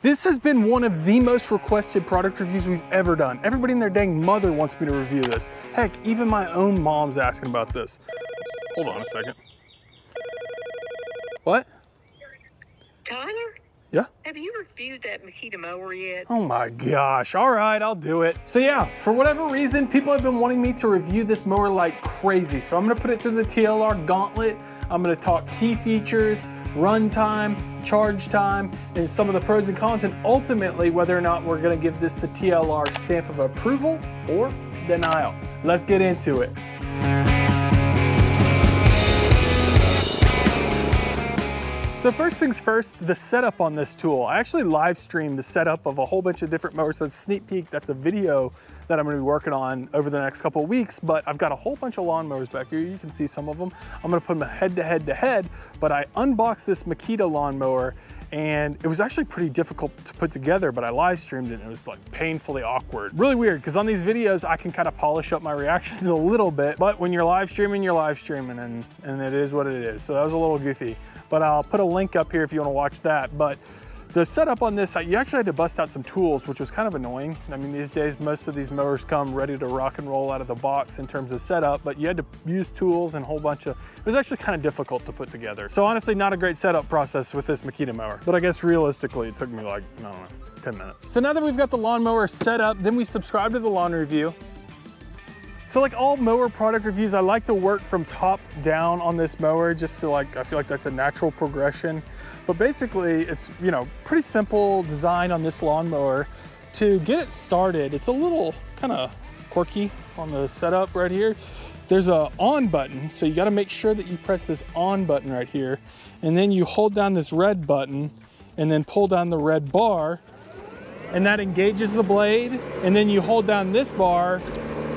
This has been one of the most requested product reviews we've ever done. Everybody and their dang mother wants me to review this. Heck, even my own mom's asking about this. Hold on a second. What? Tyler? Yeah? Have you reviewed that Makita mower yet? Oh my gosh, all right, I'll do it. So yeah, for whatever reason, people have been wanting me to review this mower like crazy. So I'm gonna put it through the TLR gauntlet. I'm gonna talk key features, run time, charge time, and some of the pros and cons, and ultimately whether or not we're gonna give this the TLR stamp of approval or denial. Let's get into it. So first things first, the setup on this tool. I actually live streamed the setup of a whole bunch of different mowers. So it's a sneak peek, that's a video that I'm gonna be working on over the next couple of weeks, but I've got a whole bunch of lawnmowers back here. You can see some of them. I'm gonna put them head to head to head, but I unboxed this Makita lawnmower and it was actually pretty difficult to put together, but I live streamed it and it was like painfully awkward. Really weird, because on these videos, I can kind of polish up my reactions a little bit, but when you're live streaming and it is what it is. So that was a little goofy, but I'll put a link up here if you wanna watch that. But the setup on this, you actually had to bust out some tools, which was kind of annoying. I mean, these days, most of these mowers come ready to rock and roll out of the box in terms of setup, but you had to use tools and a whole bunch of, it was actually kind of difficult to put together. So honestly, not a great setup process with this Makita mower, but I guess realistically, it took me like, I don't know, 10 minutes. So now that we've got the lawnmower set up, then we subscribe to the lawn review. So like all mower product reviews, I like to work from top down on this mower just to like, I feel like that's a natural progression. But basically it's, you know, pretty simple design on this lawnmower. To get it started, it's a little kind of quirky on the setup right here. There's a on button, so you gotta make sure that you press this on button right here, and then you hold down this red button and then pull down the red bar, and that engages the blade, and then you hold down this bar,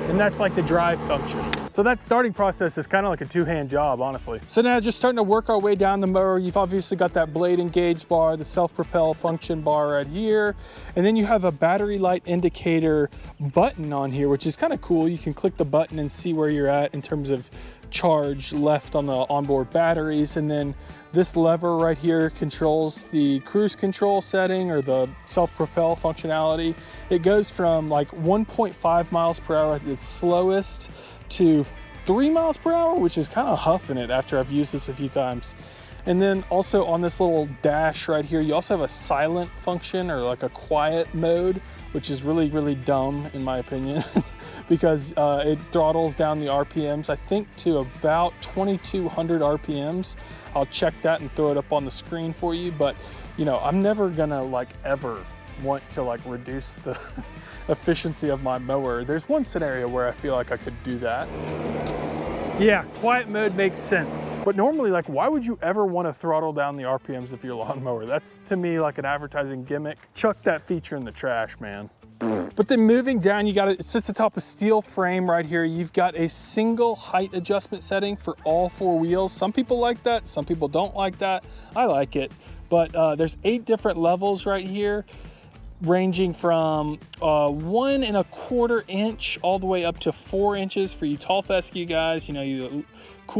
and that's like the drive function. So that starting process is kind of like a two-hand job, honestly. So now just starting to work our way down the mower, you've obviously got that blade engage bar, the self-propel function bar right here, and then you have a battery light indicator button on here, which is kind of cool. You can click the button and see where you're at in terms of charge left on the onboard batteries, and then this lever right here controls the cruise control setting or the self-propel functionality. It goes from like 1.5 miles per hour at its slowest to 3 miles per hour, which is kind of huffing it after I've used this a few times. And then also on this little dash right here, you also have a silent function or like a quiet mode, which is really, really dumb in my opinion because it throttles down the RPMs, I think to about 2200 RPMs. I'll check that and throw it up on the screen for you, but you know, I'm never gonna like ever want to like reduce the efficiency of my mower. There's one scenario where I feel like I could do that. Yeah, quiet mode makes sense. But normally, like, why would you ever want to throttle down the RPMs of your lawnmower? That's, to me, like an advertising gimmick. Chuck that feature in the trash, man. But then moving down, it sits atop a steel frame right here. You've got a single height adjustment setting for all 4 wheels. Some people like that, some people don't like that. I like it. But there's 8 different levels right here, ranging from 1 1/4 inch all the way up to 4 inches for you tall fescue guys. You know,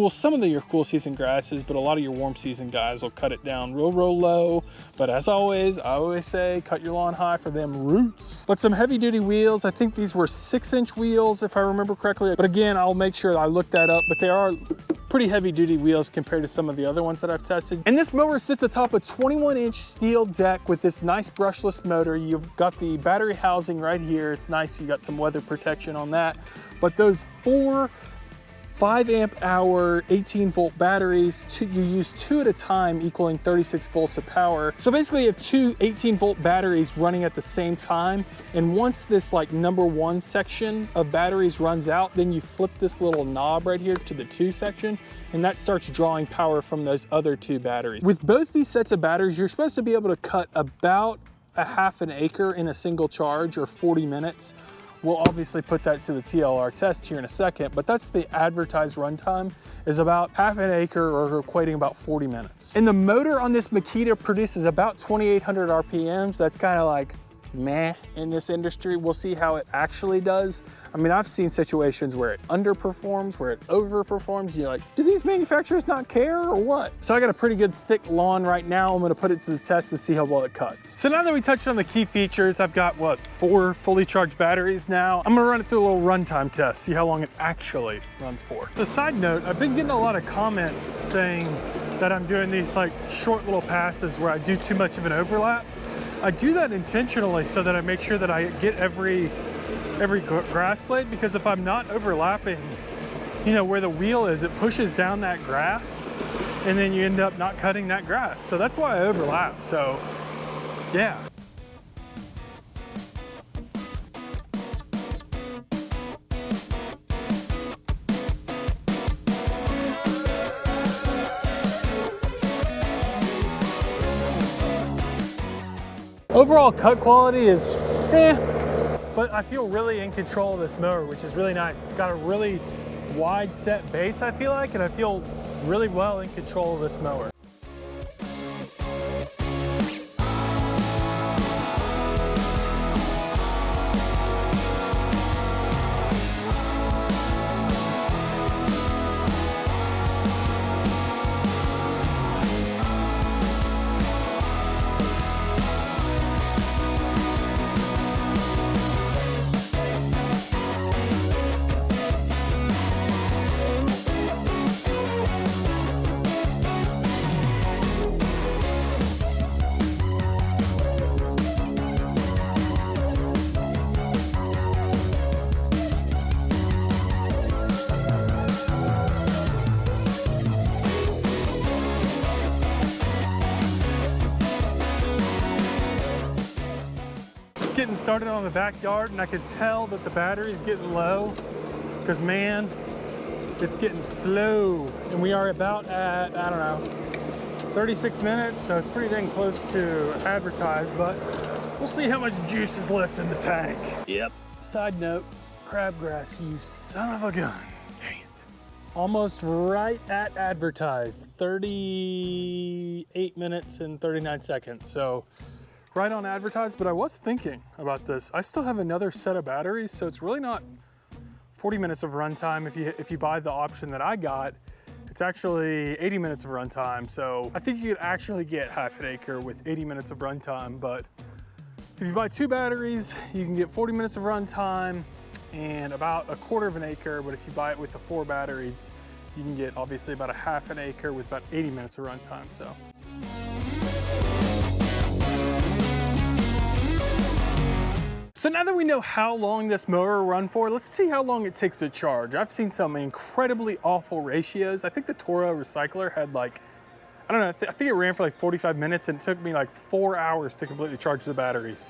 some of your cool season grasses, but a lot of your warm season guys will cut it down real low. But as always, I always say, cut your lawn high for them roots. But some heavy duty wheels, I think these were 6-inch wheels if I remember correctly. But again, I'll make sure I look that up, but they are pretty heavy duty wheels compared to some of the other ones that I've tested. And this mower sits atop a 21-inch steel deck with this nice brushless motor. You've got the battery housing right here. It's nice, you got some weather protection on that. But those 4 5-amp-hour 18-volt batteries, you use 2 at a time, equaling 36 volts of power. So basically you have 2 18-volt batteries running at the same time, and once this like #1 section of batteries runs out, then you flip this little knob right here to the 2 section, and that starts drawing power from those other 2 batteries. With both these sets of batteries, you're supposed to be able to cut about a half an acre in a single charge, or 40 minutes. We'll obviously put that to the TLR test here in a second, but that's the advertised runtime, is about half an acre, or equating about 40 minutes. And the motor on this Makita produces about 2,800 RPMs. That's kind of like meh in this industry. We'll see how it actually does. I mean, I've seen situations where it underperforms, where it overperforms. You're like, do these manufacturers not care or what? So I got a pretty good thick lawn right now. I'm gonna put it to the test and see how well it cuts. So now that we touched on the key features, I've got what, 4 fully charged batteries now. I'm gonna run it through a little runtime test, see how long it actually runs for. So side note, I've been getting a lot of comments saying that I'm doing these like short little passes where I do too much of an overlap. I do that intentionally so that I make sure that I get every grass blade, because if I'm not overlapping, you know, where the wheel is, it pushes down that grass and then you end up not cutting that grass. So that's why I overlap. So yeah. Overall cut quality is but I feel really in control of this mower, which is really nice. It's got a really wide set base, I feel like, and I feel really well in control of this mower. Getting started on the backyard, and I could tell that the battery's getting low because, man, it's getting slow. And we are about at, I don't know, 36 minutes, so it's pretty dang close to advertised, but we'll see how much juice is left in the tank. Yep. Side note, crabgrass, you son of a gun. Dang it. Almost right at advertised, 38 minutes and 39 seconds. So right on advertised, but I was thinking about this. I still have another set of batteries, so it's really not 40 minutes of runtime. If you buy the option that I got, it's actually 80 minutes of runtime. So I think you could actually get half an acre with 80 minutes of runtime, but if you buy 2 batteries, you can get 40 minutes of runtime and about a quarter of an acre, but if you buy it with the 4 batteries, you can get obviously about a half an acre with about 80 minutes of runtime, so. So now that we know how long this mower will run for, let's see how long it takes to charge. I've seen some incredibly awful ratios. I think the Toro Recycler had like, I don't know, I think it ran for like 45 minutes and it took me like 4 hours to completely charge the batteries.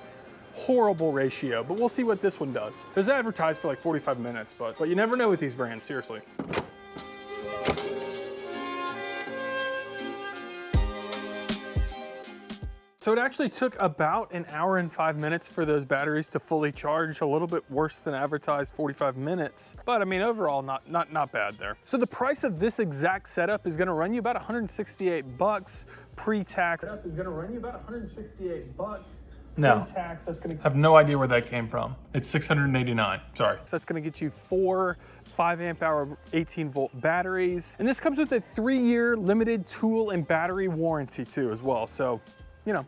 Horrible ratio, but we'll see what this one does. It was advertised for like 45 minutes, but you never know with these brands, seriously. So it actually took about an hour and 5 minutes for those batteries to fully charge, a little bit worse than advertised 45 minutes. But I mean, overall, not bad there. So the price of this exact setup is gonna run you about 168 bucks pre-tax. Setup is gonna run you about 168 bucks. No, pre-tax, that's gonna have no idea where that came from. It's 689, sorry. So that's gonna get you 4 5 amp hour 18 volt batteries. And this comes with a 3-year limited tool and battery warranty too as well. So, you know,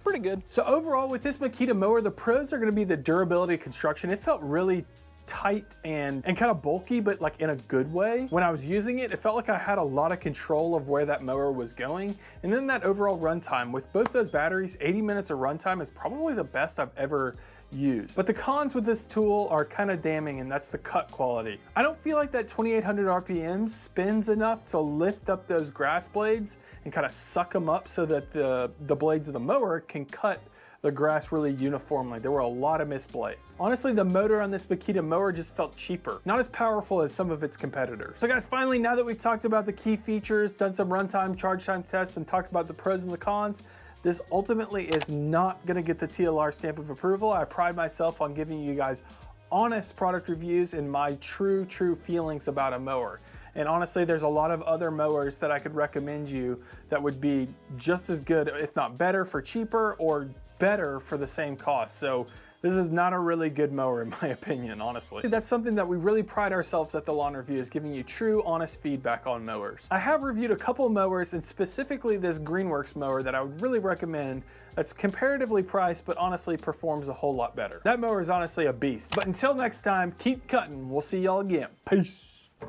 pretty good. So overall with this Makita mower, the pros are gonna be the durability construction. It felt really tight and kind of bulky, but like in a good way. When I was using it, it felt like I had a lot of control of where that mower was going. And then that overall runtime, with both those batteries, 80 minutes of runtime is probably the best I've ever used. But the cons with this tool are kind of damning, and that's the cut quality. I don't feel like that 2800 RPMs spins enough to lift up those grass blades and kind of suck them up so that the blades of the mower can cut the grass really uniformly. There were a lot of missed blades. Honestly, the motor on this Makita mower just felt cheaper, not as powerful as some of its competitors. So guys, finally, now that we've talked about the key features, done some runtime, charge time tests, and talked about the pros and the cons, this ultimately is not gonna get the TLR stamp of approval. I pride myself on giving you guys honest product reviews and my true feelings about a mower. And honestly, there's a lot of other mowers that I could recommend you that would be just as good, if not better, for cheaper, or better for the same cost. So this is not a really good mower in my opinion, honestly. That's something that we really pride ourselves at the Lawn Review, is giving you true, honest feedback on mowers. I have reviewed a couple mowers, and specifically this Greenworks mower that I would really recommend, that's comparatively priced, but honestly performs a whole lot better. That mower is honestly a beast. But until next time, keep cutting. We'll see y'all again. Peace.